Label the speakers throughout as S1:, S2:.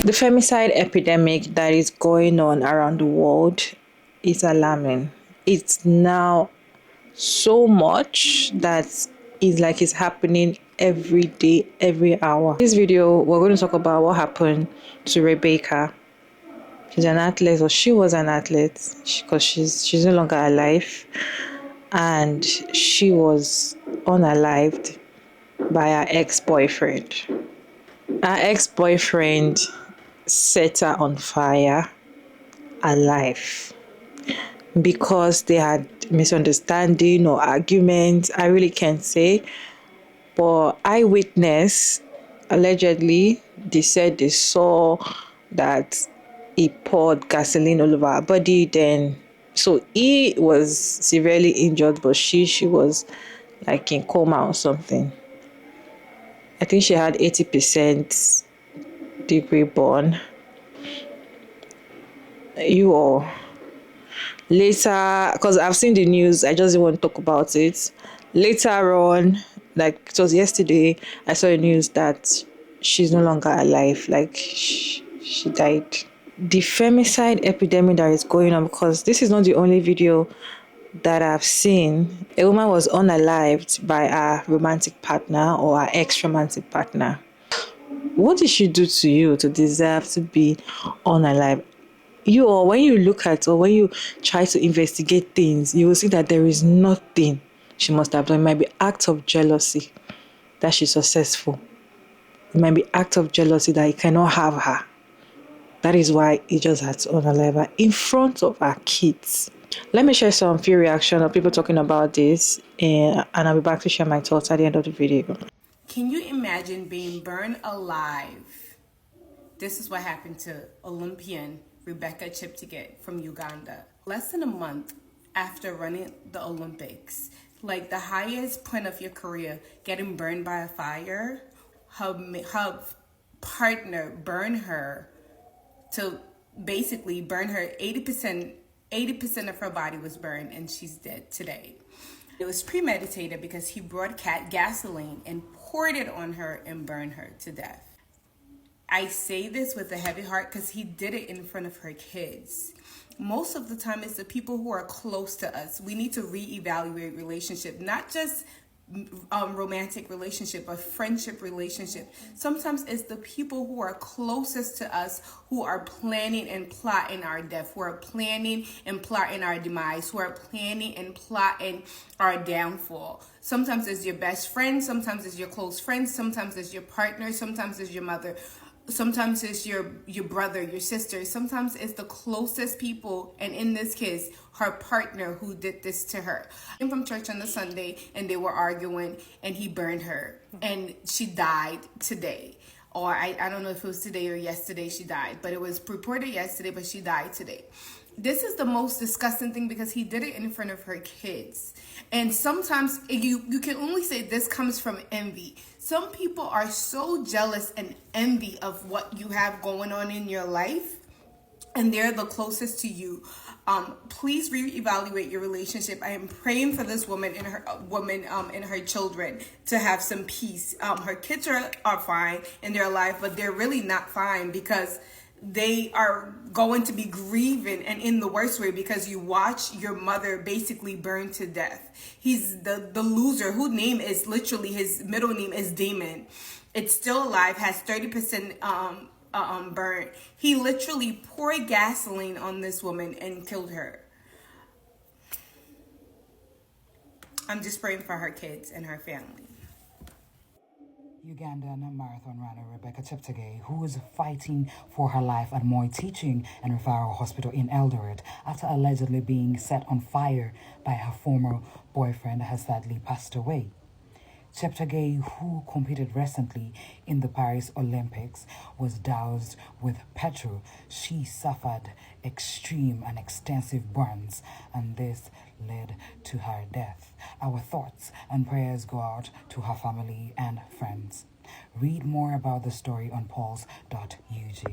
S1: The femicide epidemic that is going on around the world is alarming. It's now so much that it's like it's happening every day, every hour. This video, we're going to talk about what happened to Rebecca. She's an athlete, or she was an athlete, because she's no longer alive, and she was unalived by her ex-boyfriend. Her ex-boyfriend set her on fire alive because they had misunderstanding or arguments. I really can't say, but eyewitness allegedly, they said they saw that he poured gasoline all over her body. Then so he was severely injured, but she was like in coma or something. I think she had 80% degree burn. You all later, because I've seen the news, I just didn't want to talk about it. Later on, like it was yesterday, I saw the news that she's no longer alive. Like she died. The femicide epidemic that is going on, because this is not the only video that I've seen. A woman was unalived by her romantic partner or her ex-romantic partner. What did she do to you to deserve to be unalive? You, or when you look at, or when you try to investigate things, you will see that there is nothing she must have done. It might be acts of jealousy that she's successful. It might be acts of jealousy that he cannot have her. That is why he just had to unalive her in front of our kids. Let me share some few reactions of people talking about this, and I'll be back to share my thoughts at the end of the video.
S2: Can you imagine being burned alive? This is what happened to Olympian Rebecca Cheptegei from Uganda. Less than a month after running the Olympics, like the highest point of your career, getting burned by a fire, her partner burned her to basically burn her 80% of her body was burned, and she's dead today. It was premeditated because he brought gasoline and poured it on her and burned her to death. I say this with a heavy heart because he did it in front of her kids. Most of the time, it's the people who are close to us. We need to reevaluate relationship, not just romantic relationship, but friendship relationship. Sometimes it's the people who are closest to us who are planning and plotting our death, who are planning and plotting our demise, who are planning and plotting our downfall. Sometimes it's your best friend, sometimes it's your close friend, sometimes it's your partner, sometimes it's your mother. Sometimes it's your brother, your sister. Sometimes it's the closest people, and in this case, her partner who did this to her. I came from church on the Sunday, and they were arguing, and he burned her, and she died today. Or I don't know if it was today or yesterday she died, but it was reported yesterday, but she died today. This is the most disgusting thing because he did it in front of her kids. And sometimes you can only say this comes from envy. Some people are so jealous and envy of what you have going on in your life, and they're the closest to you. Please reevaluate your relationship. I am praying for this woman and her children to have some peace. Her kids are fine and they're alive, but they're really not fine because they are going to be grieving, and in the worst way, because you watch your mother basically burn to death. He's the loser whose name is literally, his middle name is Damon. It's still alive, has 30% burn. He literally poured gasoline on this woman and killed her. I'm just praying for her kids and her family.
S3: Ugandan marathon runner Rebecca Cheptegei, who was fighting for her life at Moi Teaching and Referral Hospital in Eldoret after allegedly being set on fire by her former boyfriend, has sadly passed away. Cheptegei, who competed recently in the Paris Olympics, was doused with petrol. She suffered extreme and extensive burns, and this led to her death. Our thoughts and prayers go out to her family and friends. Read more about the story on pulse.ug.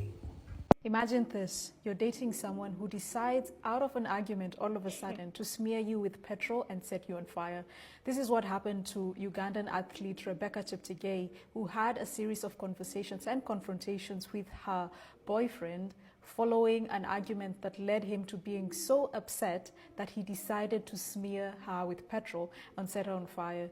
S4: Imagine this, you're dating someone who decides out of an argument all of a sudden to smear you with petrol and set you on fire. This is what happened to Ugandan athlete Rebecca Cheptegei, who had a series of conversations and confrontations with her boyfriend following an argument that led him to being so upset that he decided to smear her with petrol and set her on fire.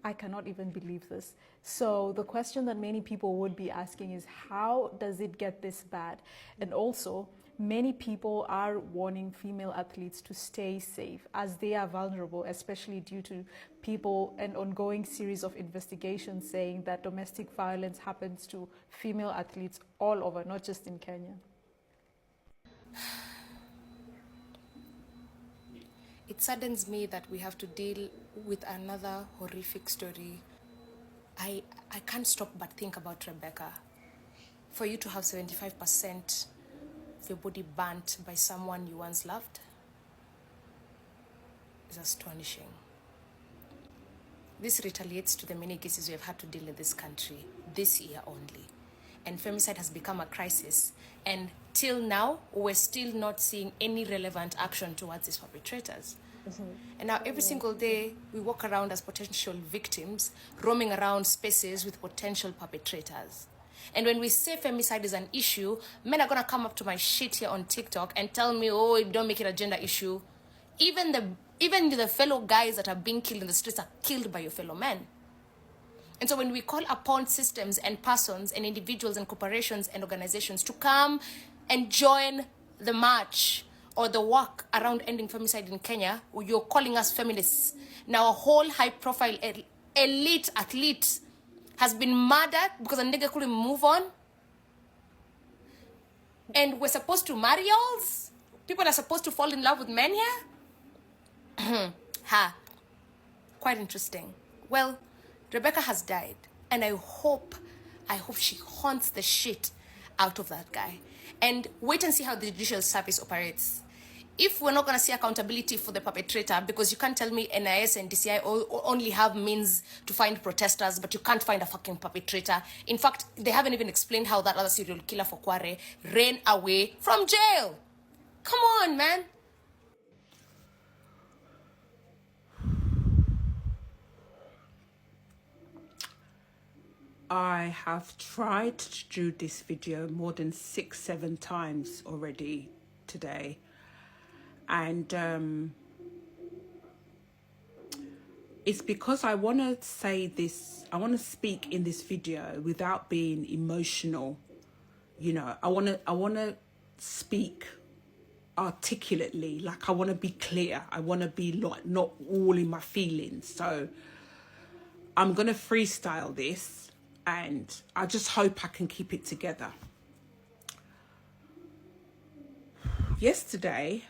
S4: I cannot even believe this. So the question that many people would be asking is, how does it get this bad? And also, many people are warning female athletes to stay safe as they are vulnerable, especially due to an ongoing series of investigations saying that domestic violence happens to female athletes all over, not just in Kenya.
S2: It saddens me that we have to deal with another horrific story. I can't stop but think about Rebecca. For you to have 75% of your body burnt by someone you once loved is astonishing. This retaliates to the many cases we have had to deal in this country this year only. And femicide has become a crisis. And till now, we're still not seeing any relevant action towards these perpetrators. And now every single day, we walk around as potential victims, roaming around spaces with potential perpetrators. And when we say femicide is an issue, men are going to come up to my shit here on TikTok and tell me, oh, don't make it a gender issue. Even the fellow guys that are being killed in the streets are killed by your fellow men. And so when we call upon systems and persons and individuals and corporations and organizations to come and join the march or the work around ending femicide in Kenya, you're calling us feminists. Now a whole high-profile elite athlete has been murdered because a nigga couldn't move on. And we're supposed to marry alls? People are supposed to fall in love with men here? Quite interesting. Well, Rebecca has died, and I hope she haunts the shit out of that guy. And wait and see how the judicial service operates. If we're not going to see accountability for the perpetrator, because you can't tell me NIS and DCI only have means to find protesters, but you can't find a fucking perpetrator. In fact, they haven't even explained how that other serial killer for Kware ran away from jail. Come on, man.
S5: I have tried to do this video more than 6-7 times already today, and it's because I want to say this, I want to speak in this video without being emotional. You know, I want to speak articulately, like I want to be clear. I want to be like not all in my feelings. So I'm going to freestyle this, and I just hope I can keep it together. Yesterday,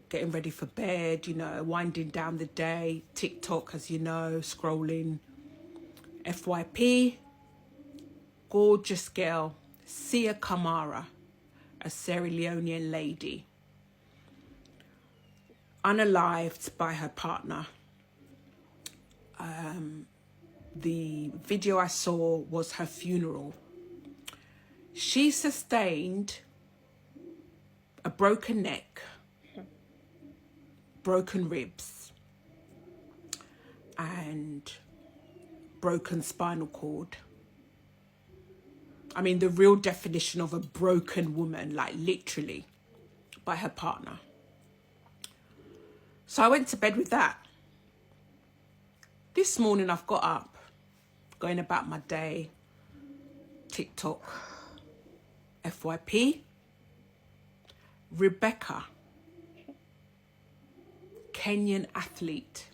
S5: getting ready for bed, you know, winding down the day, TikTok, as you know, scrolling, FYP, gorgeous girl, Sia Kamara, a Sierra Leonean lady, unalived by her partner. The video I saw was her funeral. She sustained a broken neck, broken ribs, and broken spinal cord. I mean, the real definition of a broken woman, like literally, by her partner. So I went to bed with that. This morning I've got up, going about my day, TikTok, FYP, Rebecca, Kenyan athlete,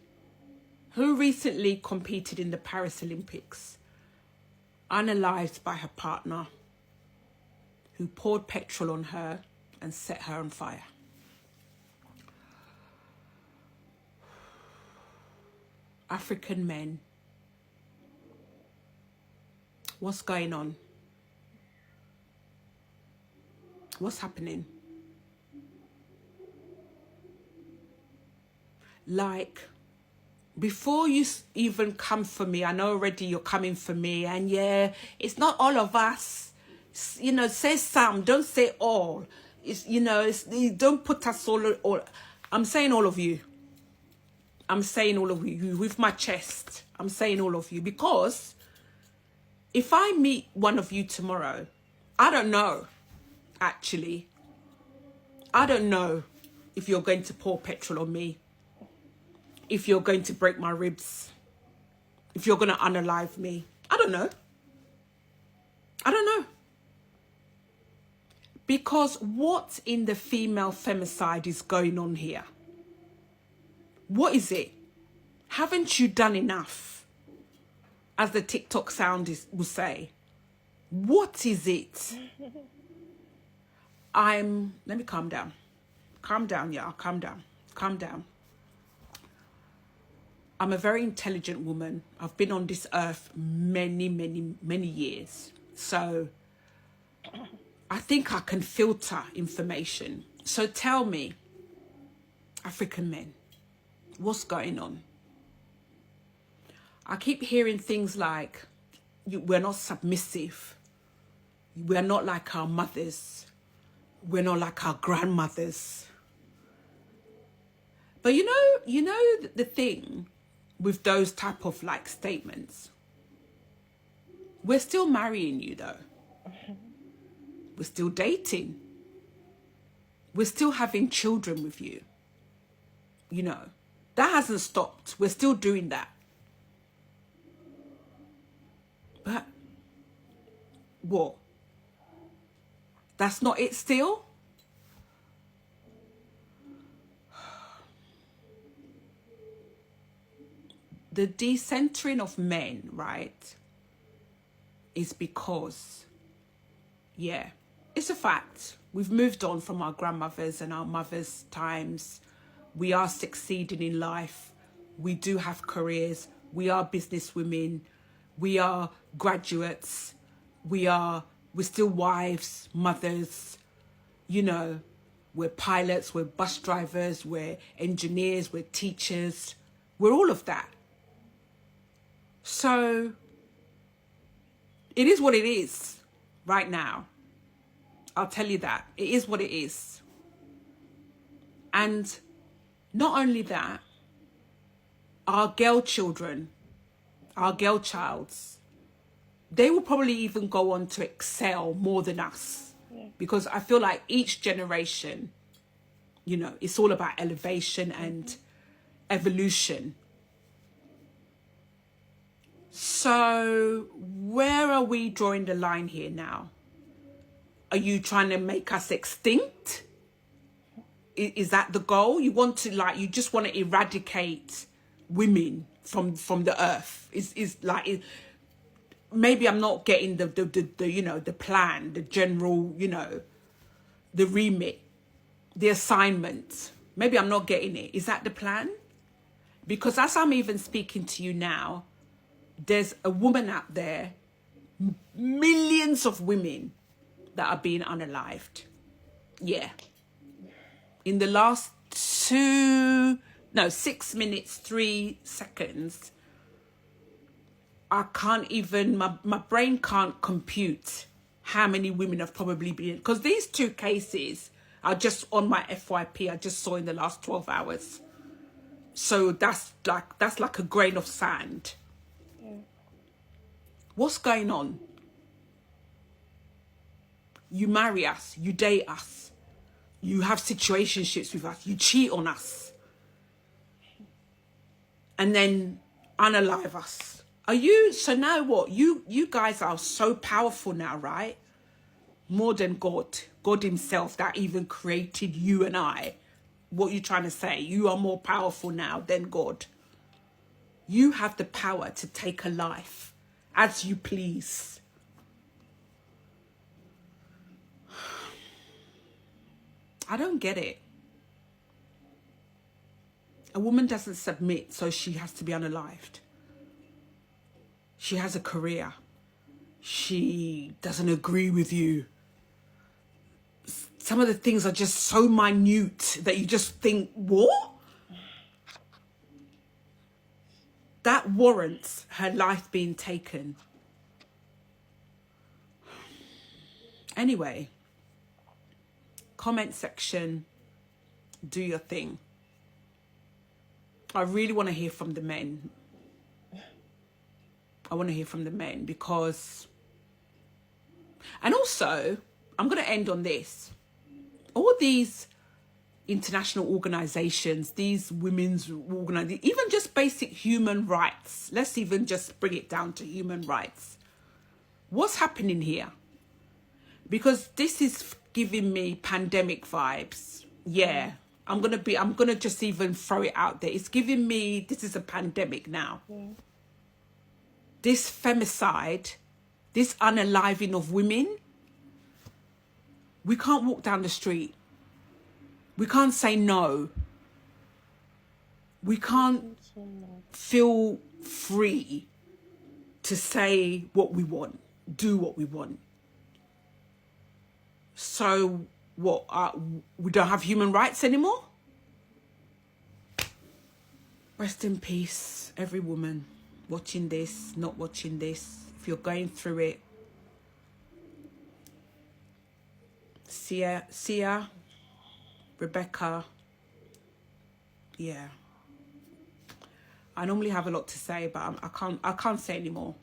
S5: who recently competed in the Paris Olympics, unalived by her partner, who poured petrol on her and set her on fire. African men. What's going on? What's happening? Like, before you even come for me, I know already you're coming for me, and yeah, it's not all of us. You know, say some, don't say all. It's, you know, don't put us all. I'm saying all of you. I'm saying all of you with my chest. I'm saying all of you, because if I meet one of you tomorrow, I don't know, actually. I don't know if you're going to pour petrol on me, if you're going to break my ribs, if you're going to unalive me. I don't know. I don't know. Because what in the female femicide is going on here? What is it? Haven't you done enough? As the TikTok sound will say. What is it? Let me calm down. Calm down, y'all. Calm down. Calm down. I'm a very intelligent woman. I've been on this earth many, many, many years. So I think I can filter information. So tell me, African men, what's going on? I keep hearing things like, we're not submissive. We're not like our mothers. We're not like our grandmothers. But you know the thing with those type of like statements, we're still marrying you though. We're still dating. We're still having children with you. You know, that hasn't stopped. We're still doing that. But what? That's not it still? The decentering of men, right, is because, yeah, it's a fact. We've moved on from our grandmothers and our mothers' times. We are succeeding in life. We do have careers. We are business women. We are graduates. We're still wives, mothers. You know, we're pilots, we're bus drivers, we're engineers, we're teachers. We're all of that. So it is what it is right now. I'll tell you that. It is what it is. And not only that, our girl children, our girl childs, they will probably even go on to excel more than us. Yeah. Because I feel like each generation, you know, it's all about elevation and evolution. So where are we drawing the line here now? Are you trying to make us extinct? Is that the goal? You want to, like, you just want to eradicate women from the earth? Maybe I'm not getting the you know, the plan, the general, you know, the remit, the assignment. Maybe I'm not getting it. Is that the plan? Because as I'm even speaking to you now, there's a woman out there, millions of women that are being unalived. Yeah. In the last 6 minutes, 3 seconds, I can't even, my brain can't compute how many women have probably been, because these 2 cases are just on my FYP, I just saw in the last 12 hours. So that's like a grain of sand. Yeah. What's going on? You marry us, you date us, you have situationships with us, you cheat on us, and then unalive us. Are you, so now what? You guys are so powerful now, right? More than God himself that even created you and I. What are you trying to say? You are more powerful now than God. You have the power to take a life as you please. I don't get it. A woman doesn't submit, so she has to be unalived. She has a career. She doesn't agree with you. Some of the things are just so minute that you just think, what? that warrants her life being taken. Anyway, comment section, do your thing. I really want to hear from the men. I want to hear from the men because... And also, I'm going to end on this. All these international organizations, these women's organizations, even just basic human rights. Let's even just bring it down to human rights. What's happening here? Because this is giving me pandemic vibes. Yeah, I'm going to just even throw it out there. It's giving me, this is a pandemic now. This femicide, this unaliving of women. We can't walk down the street. We can't say no. We can't feel free to say what we want, do what we want. So what, we don't have human rights anymore? Rest in peace, every woman watching this, not watching this. If you're going through it, Sia, Rebecca, yeah. I normally have a lot to say, but I can't say anymore.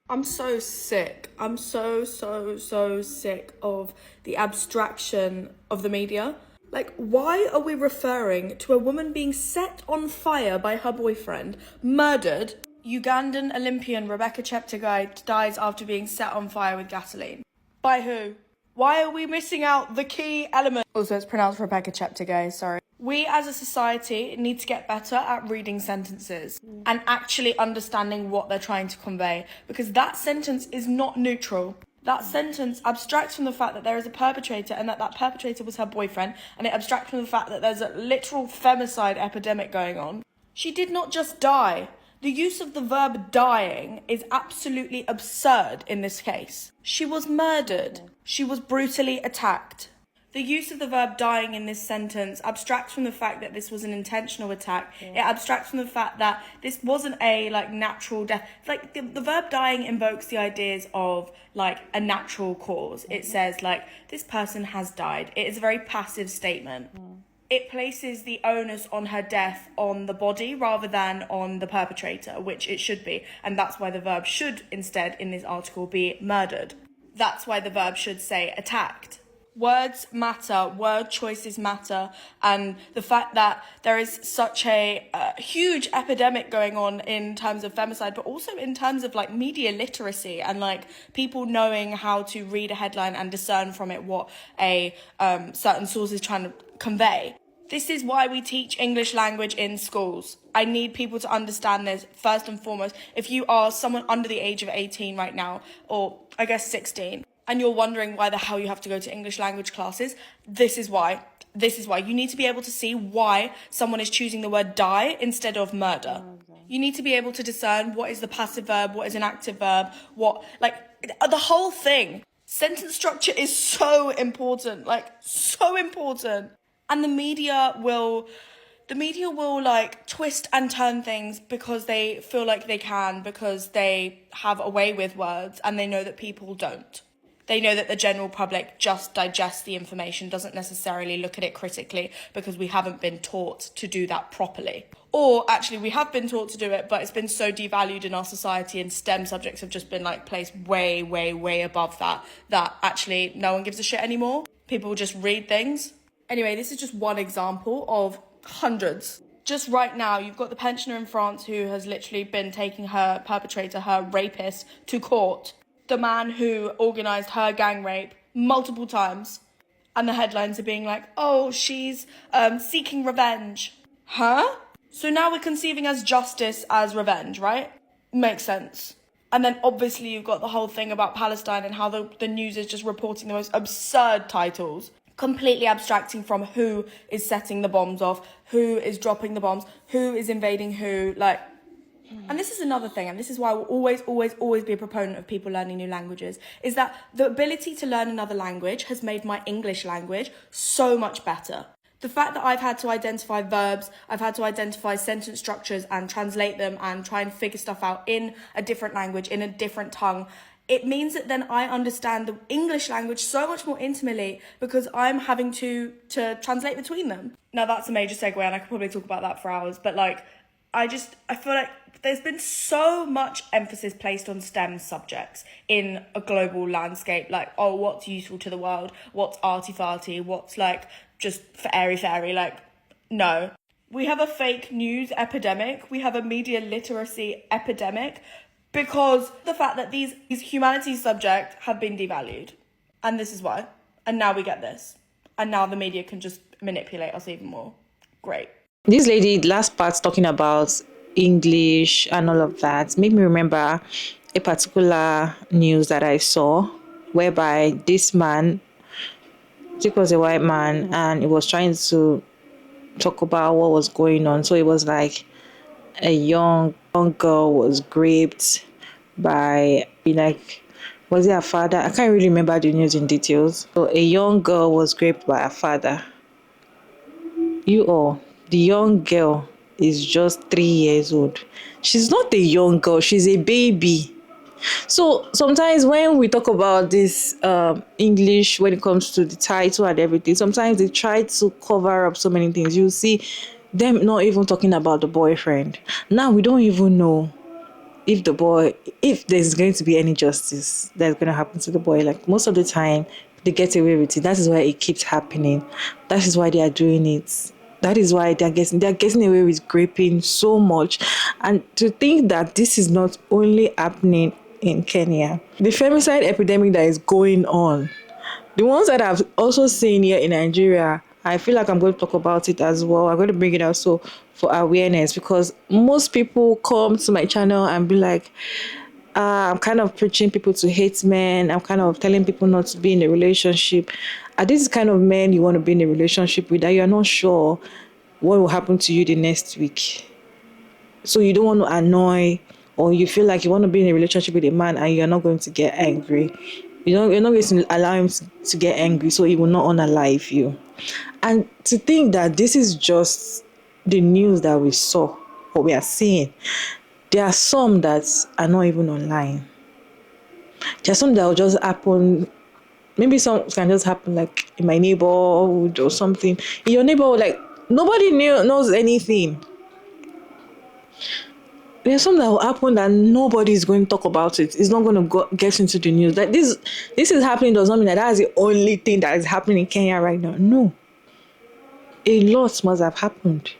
S6: I'm so sick. I'm so sick of the abstraction of the media. Like, why are we referring to a woman being set on fire by her boyfriend, murdered? Ugandan Olympian Rebecca Cheptegei dies after being set on fire with gasoline. By who? Why are we missing out the key element? Also, it's pronounced Rebecca Cheptegei, sorry. We as a society need to get better at reading sentences and actually understanding what they're trying to convey, because that sentence is not neutral. That sentence abstracts from the fact that there is a perpetrator and that perpetrator was her boyfriend, and it abstracts from the fact that there's a literal femicide epidemic going on. She did not just die. The use of the verb dying is absolutely absurd in this case. She was murdered. She was brutally attacked. The use of the verb dying in this sentence abstracts from the fact that this was an intentional attack. It abstracts from the fact that this wasn't a natural death. Like the verb dying invokes the ideas of a natural cause. It says this person has died. It is a very passive statement. It places the onus on her death on the body rather than on the perpetrator, which it should be. And that's why the verb should instead in this article be murdered. That's why the verb should say attacked. Words matter, word choices matter, and the fact that there is such a huge epidemic going on in terms of femicide, but also in terms of media literacy and people knowing how to read a headline and discern from it what a certain source is trying to convey. This is why we teach English language in schools. I need people to understand this first and foremost. If you are someone under the age of 18 right now, or I guess 16, and you're wondering why the hell you have to go to English language classes, this is why. This is why. You need to be able to see why someone is choosing the word die instead of murder. You need to be able to discern what is the passive verb, what is an active verb, the whole thing. Sentence structure is so important, so important. And the media will twist and turn things because they feel like they can, because they have a way with words and they know that people don't. They know that the general public just digests the information, doesn't necessarily look at it critically because we haven't been taught to do that properly. Or actually we have been taught to do it, but it's been so devalued in our society and STEM subjects have just been placed way above that actually no one gives a shit anymore. People just read things. Anyway, this is just one example of hundreds. Just right now, you've got the pensioner in France who has literally been taking her perpetrator, her rapist, to court. The man who organised her gang rape multiple times. And the headlines are being oh, she's seeking revenge. Huh? So now we're conceiving as justice as revenge, right? Makes sense. And then obviously you've got the whole thing about Palestine and how the news is just reporting the most absurd titles. Completely abstracting from who is setting the bombs off, who is dropping the bombs, who is invading who, And this is another thing, and this is why I will always be a proponent of people learning new languages, is that the ability to learn another language has made my English language so much better. The fact that I've had to identify verbs, I've had to identify sentence structures and translate them and try and figure stuff out in a different language, in a different tongue, it means that then I understand the English language so much more intimately because I'm having to translate between them. Now that's a major segue and I could probably talk about that for hours, but like, I feel like there's been so much emphasis placed on STEM subjects in a global landscape. Like, oh, what's useful to the world? What's arty-farty? What's like just for airy-fairy? Like, no. We have a fake news epidemic. We have a media literacy epidemic because the fact that these humanities subjects have been devalued. And this is why. And now we get this. And now the media can just manipulate us even more. Great.
S1: This lady, last part talking about English and all of that, made me remember a particular news that I saw whereby this man, it was a white man, and he was trying to talk about what was going on. So it was like a young girl was raped by, like, was it her father? I can't really remember the news in details. So a young girl was raped by her father. The young girl is just 3 years old. She's not a young girl, she's a baby. So sometimes when we talk about this English, when it comes to the title and everything, sometimes they try to cover up so many things. You see them not even talking about the boyfriend. Now we don't even know if there's going to be any justice that's going to happen to the boy. Like, most of the time they get away with it. That is why it keeps happening. That is why they are doing it. That is why they're getting away with raping so much. And to think that this is not only happening in Kenya, the femicide epidemic that is going on, the ones that I've also seen here in Nigeria, I feel like I'm going to talk about it as well. I'm going to bring it out so for awareness, because most people come to my channel and be like, I'm kind of preaching people to hate men. I'm kind of telling people not to be in a relationship. Are these kind of men you want to be in a relationship with that you're not sure what will happen to you the next week? So you don't want to annoy, or you feel like you want to be in a relationship with a man and you're not going to get angry. You're not going to allow him to get angry, so he will not unalive you. And to think that this is just the news that we saw, or we are seeing. There are some that are not even online. There are some that will just happen. Maybe some can just happen like in my neighborhood or something. In your neighborhood, like nobody knows anything. There's some that will happen that nobody is going to talk about it. It's not going to get into the news. Like this is happening does not mean that that's the only thing that is happening in Kenya right now. No. A lot must have happened.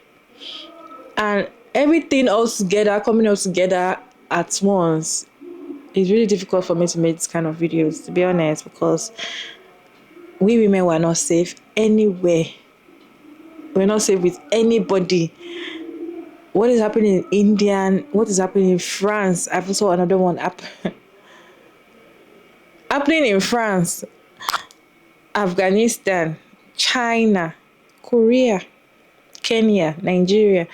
S1: And everything else together, coming out together at once, it's really difficult for me to make this kind of videos, to be honest, because we women were not safe anywhere. We're not safe with anybody. What is happening in India? What is happening in France? I saw another one happening in France, Afghanistan, China, Korea, Kenya, Nigeria,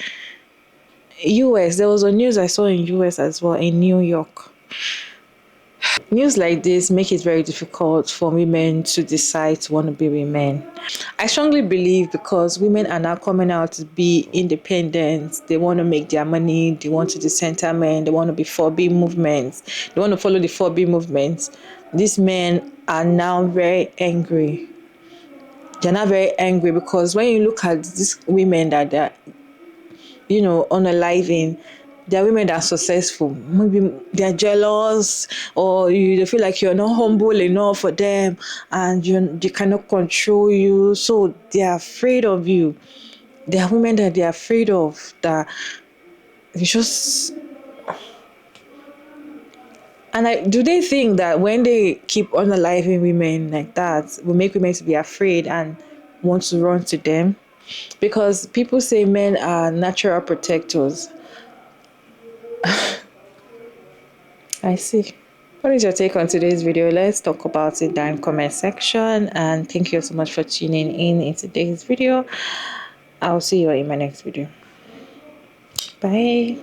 S1: US. There was a news I saw in US as well, in New York. News like this make it very difficult for women to decide to want to be with men. I strongly believe because women are now coming out to be independent. They want to make their money. They want to decenter men. They want to be 4B movements. They want to follow the 4B movements. These men are now very angry. They're not very angry because when you look at these women that they're, unaliving, there are women that are successful. Maybe they're jealous, or they feel like you're not humble enough for them, and they cannot control you, so they're afraid of you. There are women that they're afraid of, that it's just. And do they think that when they keep unaliving women like that, will make women to be afraid and want to run to them? Because people say men are natural protectors. I see. What is your take on today's video? Let's talk about it down in the comment section. And thank you so much for tuning in today's video. I'll see you in my next video. Bye.